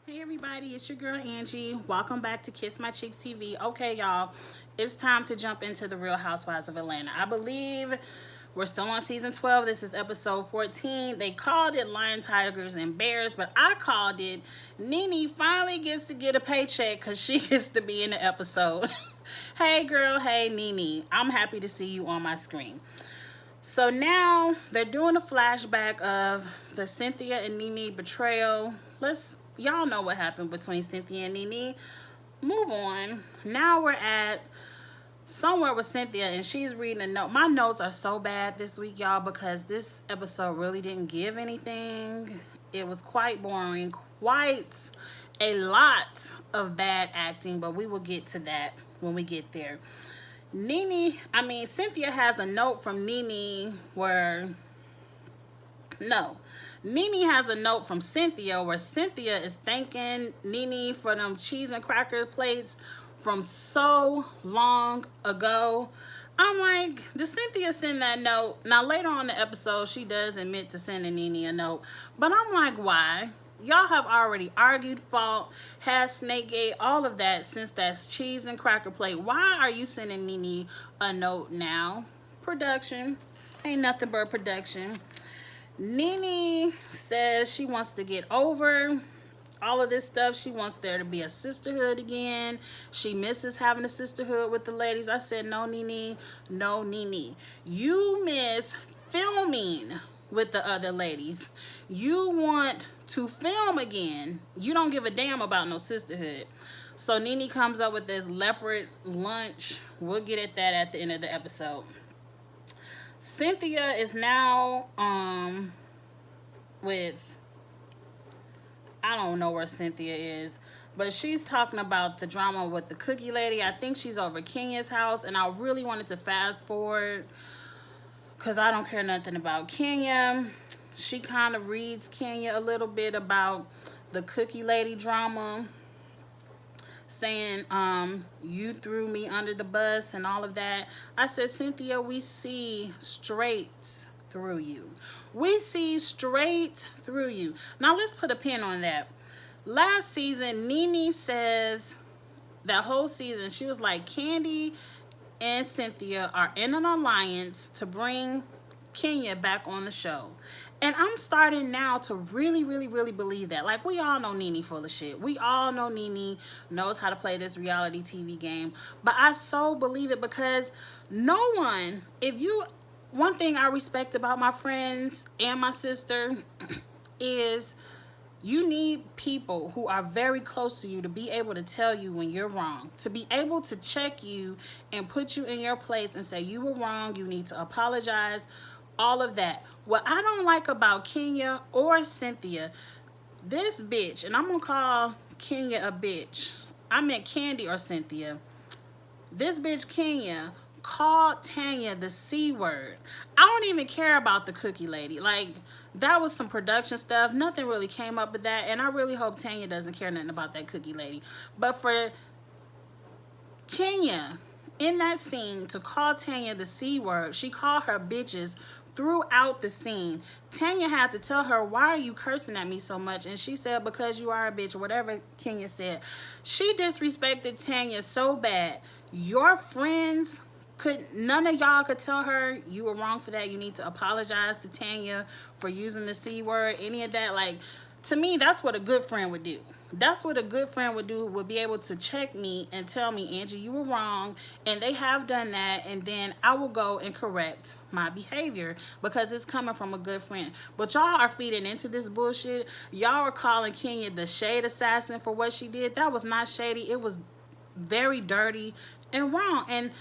Hey everybody, it's your girl Angie. Welcome back to Kiss My Cheeks TV. Okay, y'all, it's time to jump into the Real Housewives of Atlanta. I believe we're still on season 12. This is episode 14. They called it Lion, Tigers, and Bears, but I called it NeNe finally gets to get a paycheck because she gets to be in the episode. Hey girl, hey NeNe. I'm happy to see you on my screen. So now they're doing a flashback of the Cynthia and NeNe betrayal. Y'all know what happened between Cynthia and NeNe. Move on. Now we're at somewhere with Cynthia and she's reading a note. My notes are so bad this week, y'all, because this episode really didn't give anything. It was quite boring, quite a lot of bad acting, but we will get to that when we get there. Cynthia has a note from NeNe where, no, NeNe has a note from Cynthia where Cynthia is thanking NeNe for them cheese and cracker plates from so long ago. I'm like, did Cynthia send that note? Now, later on in the episode, she does admit to sending NeNe a note, but I'm like, why? Y'all have already argued, fought, had Snakegate, all of that since that's cheese and cracker plate. Why are you sending NeNe a note now? Production. Ain't nothing but production. NeNe says she wants to get over all of this stuff. She wants there to be a sisterhood again. She misses having a sisterhood with the ladies. I said, no, NeNe. No, NeNe. You miss filming with the other ladies. You want to film again. You don't give a damn about no sisterhood. So NeNe comes up with this leopard lunch. We'll get at that at the end of the episode. Cynthia is now with, I don't know where Cynthia is, but she's talking about the drama with the cookie lady. I think she's over Kenya's house, and I really wanted to fast forward because I don't care nothing about Kenya. She kind of reads Kenya a little bit about the cookie lady drama, saying, you threw me under the bus and all of that. I said, Cynthia, we see straight through you. We see straight through you. Now, let's put a pin on that. Last season, NeNe says, that whole season, she was like, Candy and Cynthia are in an alliance to bring Kenya back on the show. And I'm starting now to really, really, really believe that. Like, we all know NeNe full of shit. We all know NeNe knows how to play this reality TV game. But I so believe it because no one, one thing I respect about my friends and my sister is you need people who are very close to you to be able to tell you when you're wrong, to be able to check you and put you in your place and say you were wrong, you need to apologize, all of that. What I don't like about Kenya or Cynthia, this bitch, and I'm going to call Kenya a bitch. I meant Candy or Cynthia. This bitch Kenya called Tanya the C word. I don't even care about the cookie lady. Like, that was some production stuff. Nothing really came up with that. And I really hope Tanya doesn't care nothing about that cookie lady. But for Kenya, in that scene, to call Tanya the C word, she called her bitches throughout the scene. Tanya had to tell her, why are you cursing at me so much? And she said, because you are a bitch, or whatever Kenya said. She disrespected Tanya so bad. Your friends none of y'all could tell her you were wrong for that. You need to apologize to Tanya for using the C word, any of that. Like, to me, that's what a good friend would do. That's what a good friend would do, would be able to check me and tell me, Angie, you were wrong. And they have done that. And then I will go and correct my behavior because it's coming from a good friend. But y'all are feeding into this bullshit. Y'all are calling Kenya the shade assassin for what she did. That was not shady. It was very dirty and wrong. And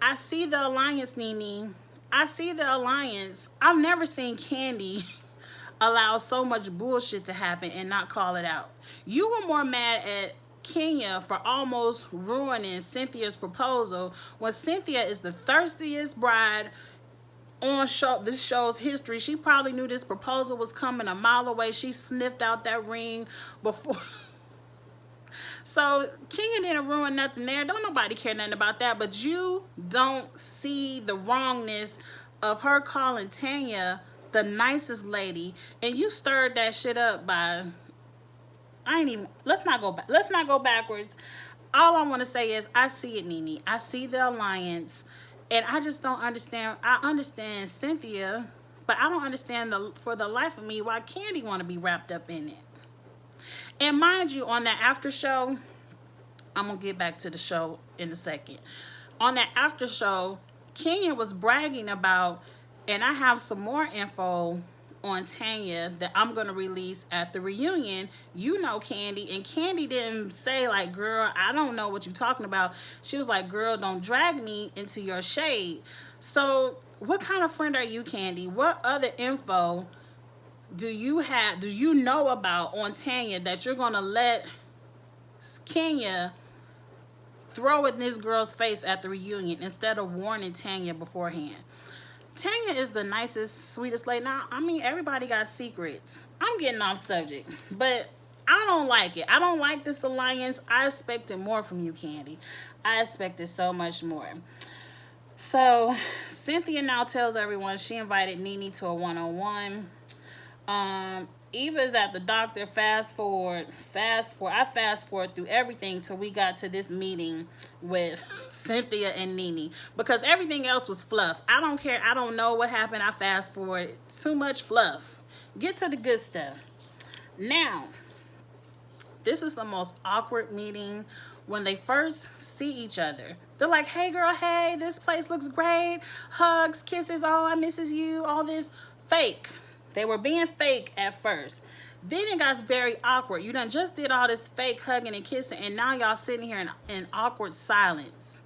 I see the alliance, NeNe. I see the alliance. I've never seen Candy allow so much bullshit to happen and not call it out. You were more mad at Kenya for almost ruining Cynthia's proposal when Cynthia is the thirstiest bride on this show's history. She probably knew this proposal was coming a mile away. She sniffed out that ring before. So Kenya didn't ruin nothing there. Don't nobody care nothing about that. But you don't see the wrongness of her calling Tanya the nicest lady. And you stirred that shit up by I ain't even, let's not go back. Let's not go backwards. All I want to say is I see it, NeNe. I see the alliance, and I just don't understand. I understand Cynthia, but I don't understand for the life of me why Kandi want to be wrapped up in it. And mind you, on that after show, I'm gonna get back to the show in a second. On that after show, Kenya was bragging about, and I have some more info on Tanya that I'm gonna release at the reunion. You know Kandi, and Kandi didn't say like, girl, I don't know what you're talking about. She was like, girl, don't drag me into your shade. So what kind of friend are you, Kandi? What other info do you know about on Tanya that you're gonna let Kenya throw in this girl's face at the reunion instead of warning Tanya beforehand? Tanya is the nicest, sweetest lady. Now, I mean, everybody got secrets. I'm getting off subject, but I don't like it. I don't like this alliance. I expected more from you, Kandi. I expected so much more. So, Cynthia now tells everyone she invited NeNe to a one-on-one. Eva's at the doctor. Fast forward. I fast forward through everything till we got to this meeting with Cynthia and NeNe, because everything else was fluff. I don't care. I don't know what happened. I fast forward. Too much fluff. Get to the good stuff. Now, this is the most awkward meeting when they first see each other. They're like, hey girl, hey, this place looks great. Hugs, kisses, oh, I misses you, all this fake. They were being fake at first. Then it got very awkward. You done just did all this fake hugging and kissing, and now y'all sitting here in awkward silence.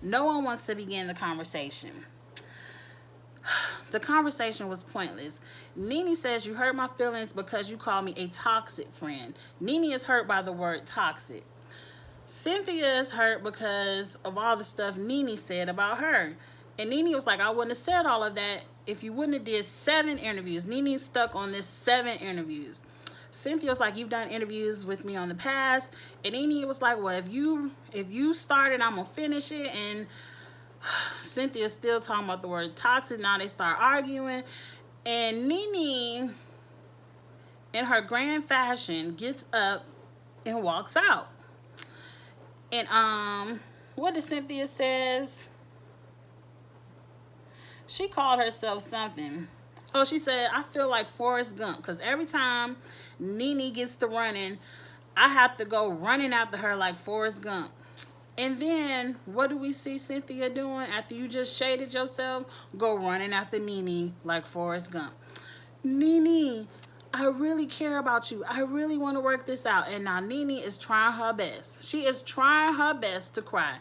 No one wants to begin the conversation. The conversation was pointless. NeNe says, you hurt my feelings because you called me a toxic friend. NeNe is hurt by the word toxic. Cynthia is hurt because of all the stuff NeNe said about her. And NeNe was like, I wouldn't have said all of that if you wouldn't have did 7 interviews. NeNe's stuck on this 7 interviews. Cynthia was like, you've done interviews with me on the past. And NeNe was like, well, if you started, I'm going to finish it. And Cynthia's still talking about the word toxic. Now they start arguing. And NeNe, in her grand fashion, gets up and walks out. And what did Cynthia says? She called herself something. Oh, she said, I feel like Forrest Gump, because every time NeNe gets to running, I have to go running after her like Forrest Gump. And then, what do we see Cynthia doing after you just shaded yourself? Go running after NeNe like Forrest Gump. NeNe, I really care about you. I really want to work this out. And now NeNe is trying her best. She is trying her best to cry.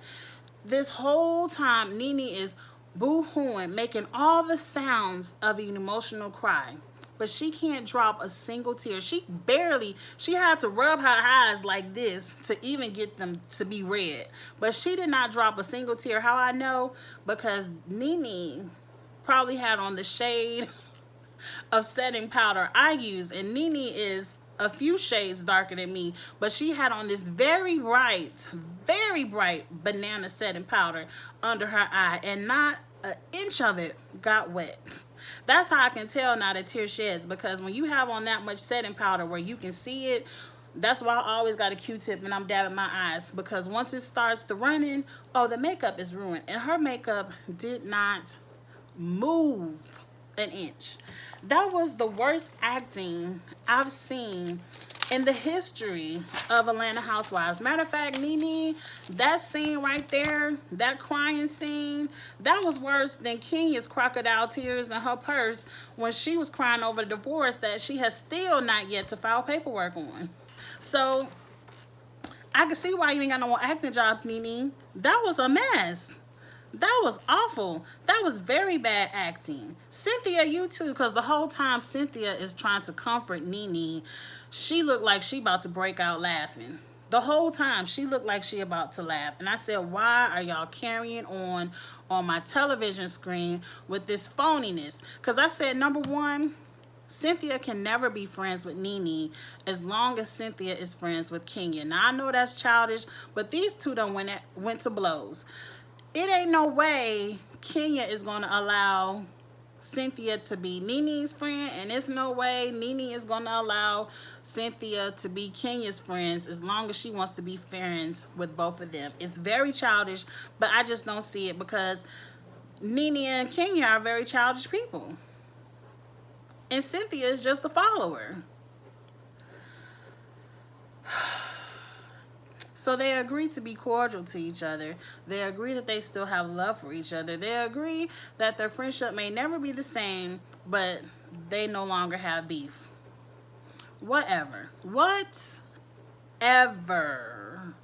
This whole time, NeNe is boo-hooing, making all the sounds of an emotional cry. But she can't drop a single tear. She had to rub her eyes like this to even get them to be red. But she did not drop a single tear. How I know? Because NeNe probably had on the shade of setting powder I use. And NeNe is a few shades darker than me. But she had on this very bright banana setting powder under her eye. And not an inch of it got wet. That's how I can tell now that tear sheds, because when you have on that much setting powder where you can see it, that's why I always got a Q-tip and I'm dabbing my eyes, because once it starts to running, oh, the makeup is ruined. And her makeup did not move an inch. That was the worst acting I've seen in the history of Atlanta Housewives. Matter of fact, NeNe, that scene right there, that crying scene, that was worse than Kenya's crocodile tears in her purse when she was crying over the divorce that she has still not yet to file paperwork on. So, I can see why you ain't got no more acting jobs, NeNe. That was a mess. That was awful. That was very bad acting. Cynthia, you too, because the whole time Cynthia is trying to comfort NeNe, she looked like she about to break out laughing. The whole time she looked like she about to laugh. And I said, why are y'all carrying on my television screen with this phoniness? Because I said, number one, Cynthia can never be friends with NeNe as long as Cynthia is friends with Kenya. Now, I know that's childish, but these two done went to blows. It ain't no way Kenya is going to allow Cynthia to be NeNe's friend, and there's no way NeNe is going to allow Cynthia to be Kenya's friends as long as she wants to be friends with both of them. It's very childish, but I just don't see it because NeNe and Kenya are very childish people. And Cynthia is just a follower. So they agree to be cordial to each other. They agree that they still have love for each other. They agree that their friendship may never be the same, but they no longer have beef. Whatever. Whatever.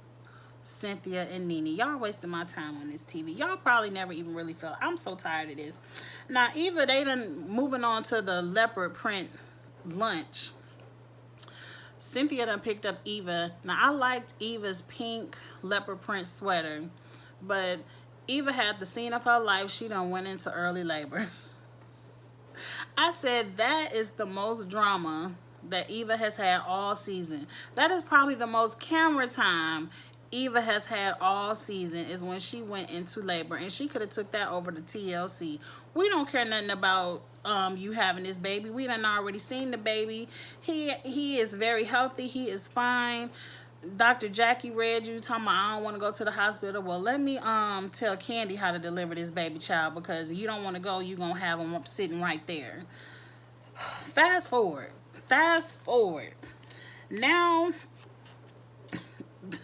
Cynthia and NeNe. Y'all wasting my time on this TV. Y'all probably never even really felt. I'm so tired of this. Now, Eva, they done moving on to the leopard print lunch. Cynthia done picked up Eva. Now, I liked Eva's pink leopard print sweater, but Eva had the scene of her life. She done went into early labor. I said that is the most drama that Eva has had all season. That is probably the most camera time Eva has had all season is when she went into labor, and she could have took that over to TLC. We don't care nothing about you having this baby. We done already seen the baby. He is very healthy. He is fine. Dr. Jackie read you talking about I don't want to go to the hospital. Well, let me tell Candy how to deliver this baby child, because you don't want to go, you're going to have him sitting right there. Fast forward. Now,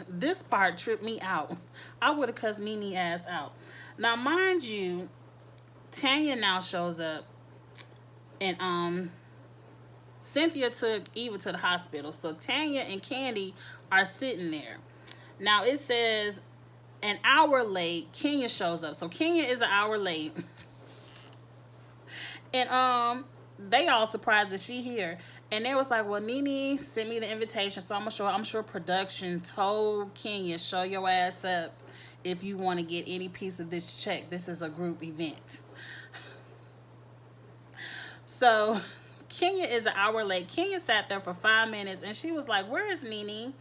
this part tripped me out. I would have cussed NeNe ass out. Now, mind you, Tanya now shows up, and Cynthia took Eva to the hospital. So Tanya and Candy are sitting there. Now it says an hour late, Kenya shows up. So Kenya is an hour late. And they all surprised that she here. And they was like, well, NeNe sent me the invitation, so I'm sure production told Kenya, show your ass up if you want to get any piece of this check. This is a group event. So Kenya is an hour late. Kenya sat there for 5 minutes, and she was like, where is NeNe?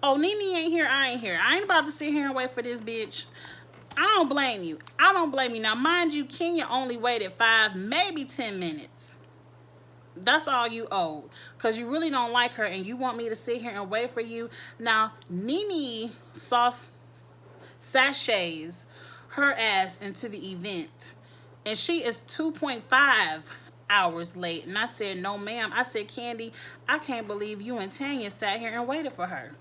Oh, NeNe ain't here. I ain't here. I ain't about to sit here and wait for this bitch. I don't blame you. Now, mind you, Kenya only waited 5, maybe 10 minutes. That's all you owed, because you really don't like her, and you want me to sit here and wait for you. Now, NeNe sachets her ass into the event, and she is 2.5 hours late. And I said, no ma'am. I said, Candy, I can't believe you and Tanya sat here and waited for her.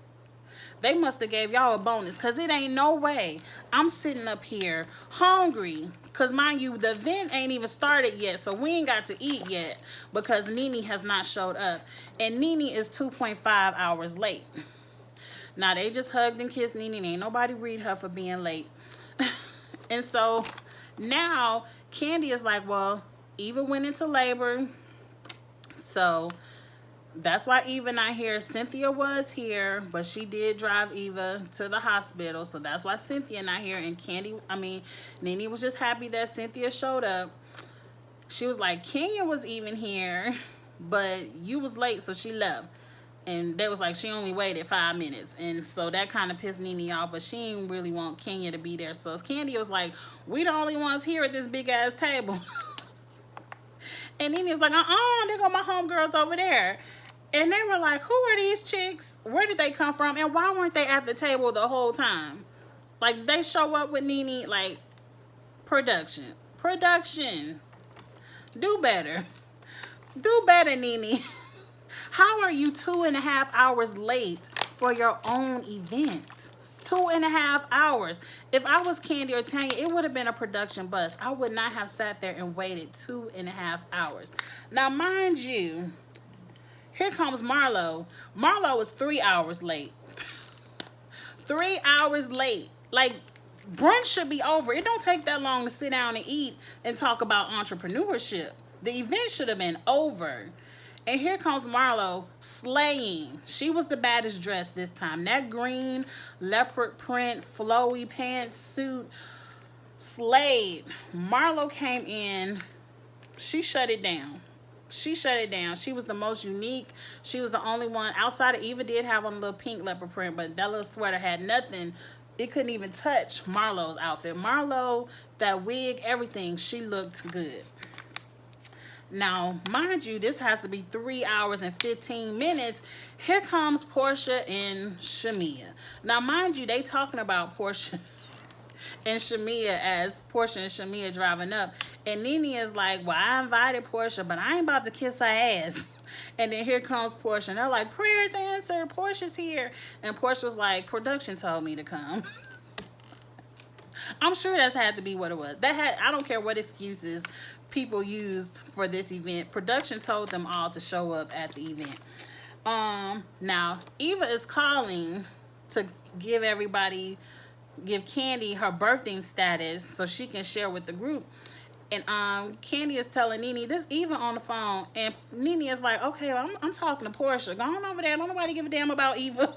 They must have gave y'all a bonus, because it ain't no way I'm sitting up here hungry, because mind you, the event ain't even started yet, so we ain't got to eat yet because NeNe has not showed up, and NeNe is 2.5 hours late. Now they just hugged and kissed NeNe. Ain't nobody read her for being late. And so now Candy is like, well, Eva went into labor, so that's why Eva not here. Cynthia was here, but she did drive Eva to the hospital, so that's why Cynthia not here. And NeNe was just happy that Cynthia showed up. She was like, Kenya was even here, but you was late, so she left. And they was like, she only waited 5 minutes. And so that kind of pissed NeNe off, but she didn't really want Kenya to be there. So Candy was like, we the only ones here at this big-ass table. And NeNe was like, there go my homegirls over there. And they were like, who are these chicks? Where did they come from? And why weren't they at the table the whole time? Like, they show up with NeNe, like, production. Do better. Do better, NeNe. How are you 2.5 hours late for your own event? 2.5 hours. If I was Candy or Tanya, it would have been a production bust. I would not have sat there and waited 2.5 hours. Now, mind you, here comes Marlo. Marlo was 3 hours late. 3 hours late. Like, brunch should be over. It don't take that long to sit down and eat and talk about entrepreneurship. The event should have been over. And here comes Marlo slaying. She was the baddest dressed this time. That green leopard print flowy pantsuit slayed. Marlo came in. She shut it down. She was the most unique. She was the only one. Outside of Eva did have on a little pink leopard print, but that little sweater had nothing. It couldn't even touch Marlo's outfit. Marlo, that wig, everything, she looked good. Now, mind you, this has to be 3 hours and 15 minutes. Here comes Portia and Shamia. Now, mind you, they talking about Portia and Shamia as Portia and Shamia driving up. And NeNe is like, well, I invited Portia, but I ain't about to kiss her ass. And then here comes Portia. And they're like, prayers answered. Portia's here. And Portia was like, production told me to come. I'm sure that's had to be what it was. I don't care what excuses people used for this event. Production told them all to show up at the event. Now Eva is calling to give Candy her birthing status so she can share with the group. And Candy is telling NeNe this Eva on the phone, and NeNe is like, okay, well, I'm talking to Portia. Go on over there. Don't nobody give a damn about Eva.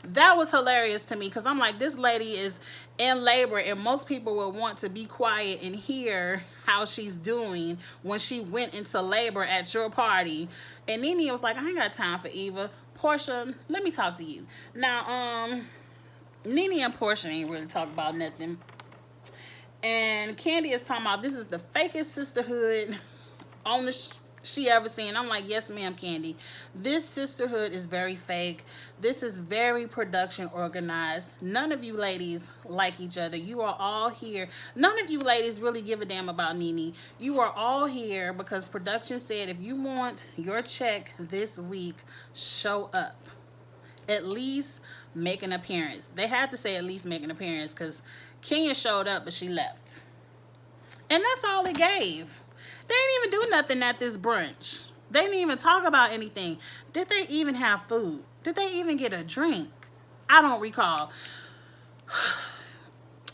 That was hilarious to me because I'm like, this lady is in labor, and most people would want to be quiet and hear how she's doing when she went into labor at your party. And NeNe was like, I ain't got time for Eva. Portia, let me talk to you. Now, NeNe and Portia ain't really talking about nothing. And Candy is talking about this is the fakest sisterhood on the she ever seen. I'm like, yes, ma'am, Candy. This sisterhood is very fake. This is very production organized. None of you ladies like each other. You are all here. None of you ladies really give a damn about NeNe. You are all here because production said if you want your check this week, show up. At least make an appearance. They had to say at least make an appearance because Kenya showed up, but she left. And that's all it gave. They didn't even do nothing at this brunch. They didn't even talk about anything. Did they even have food? Did they even get a drink? I don't recall.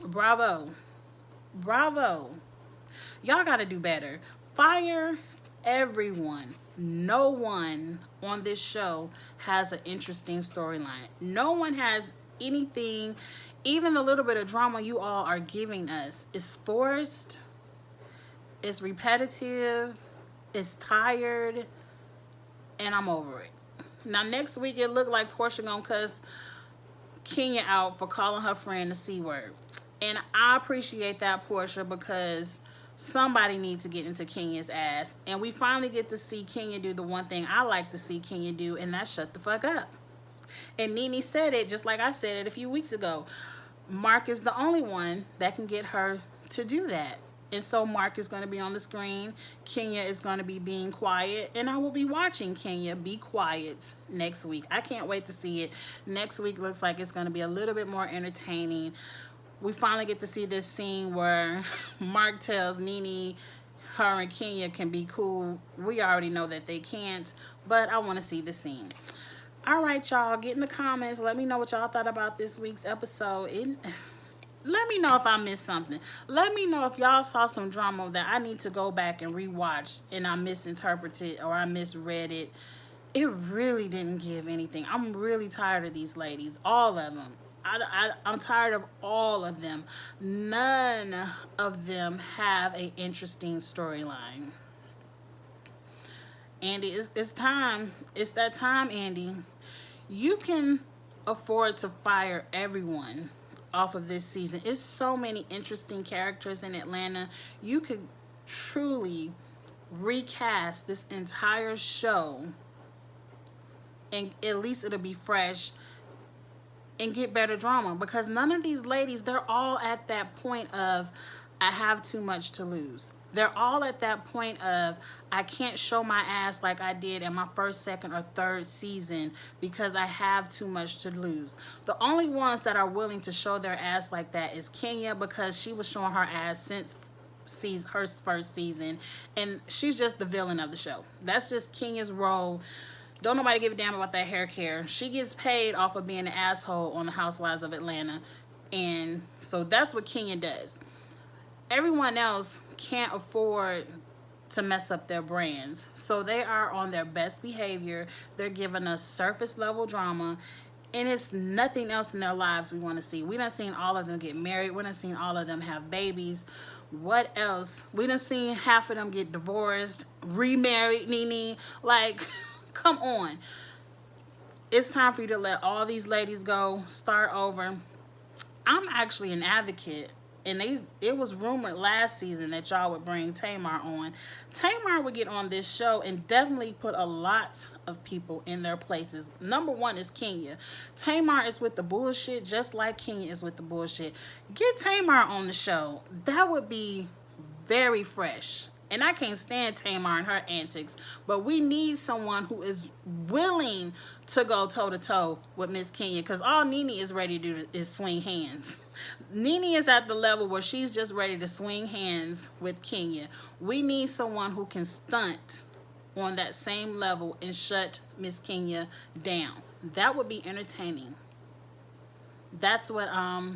Bravo. Bravo. Y'all got to do better. Fire everyone. No one on this show has an interesting storyline. No one has anything, even a little bit of drama you all are giving us. It's forced. It's repetitive, it's tired, and I'm over it. Now, next week, it looked like Portia gonna cuss Kenya out for calling her friend the C word. And I appreciate that, Portia, because somebody needs to get into Kenya's ass. And we finally get to see Kenya do the one thing I like to see Kenya do, and that's shut the fuck up. And NeNe said it just like I said it a few weeks ago. Mark is the only one that can get her to do that. And so Mark is going to be on the screen. Kenya is going to be being quiet. And I will be watching Kenya be quiet next week. I can't wait to see it. Next week looks like it's going to be a little bit more entertaining. We finally get to see this scene where Mark tells NeNe her and Kenya can be cool. We already know that they can't. But I want to see the scene. All right, y'all. Get in the comments. Let me know what y'all thought about this week's episode. Let me know if I missed something. Let me know if y'all saw some drama that I need to go back and rewatch and I misinterpreted or I misread it. It really didn't give anything. I'm really tired of these ladies. All of them. I'm tired of all of them. None of them have an interesting storyline. Andy, it's time. It's that time, Andy. You can afford to fire everyone off of this season. It's so many interesting characters in Atlanta. You could truly recast this entire show and at least it'll be fresh and get better drama, because none of these ladies, they're all at that point of I have too much to lose. They're all at that point of I can't show my ass like I did in my first, second, or third season because I have too much to lose. The only ones that are willing to show their ass like that is Kenya, because she was showing her ass since her first season, and she's just the villain of the show. That's just Kenya's role. Don't nobody give a damn about that hair care. She gets paid off of being an asshole on the Housewives of Atlanta, and so that's what Kenya does. Everyone else can't afford to mess up their brands, so they are on their best behavior. They're giving us surface level drama, and it's nothing else in their lives we want to see. We done seen all of them get married. We done seen all of them have babies. What else? We done seen half of them get divorced, remarried, NeNe. Like, come on. It's time for you to let all these ladies go, start over. I'm actually an advocate and it was rumored last season that y'all would bring Tamar on. Tamar would get on this show and definitely put a lot of people in their places. Number one is Kenya. Tamar is with the bullshit just like Kenya is with the bullshit. Get Tamar on the show. That would be very fresh. And I can't stand Tamar and her antics, but we need someone who is willing to go toe-to-toe with Miss Kenya, because all NeNe is ready to do is swing hands. NeNe is at the level where she's just ready to swing hands with Kenya. We need someone who can stunt on that same level and shut Miss Kenya down. That would be entertaining. That's what I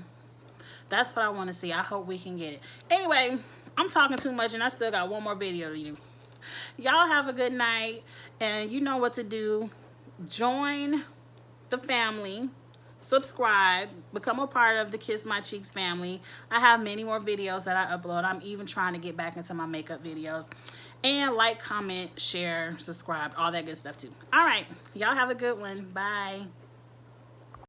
want to see. I hope we can get it. Anyway, I'm talking too much and I still got one more video to do. Y'all have a good night, and you know what to do. Join the family, subscribe, become a part of the Kiss My Cheeks family. I have many more videos that I upload. I'm even trying to get back into my makeup videos. And like, comment, share, subscribe, all that good stuff too. All right, y'all have a good one. Bye.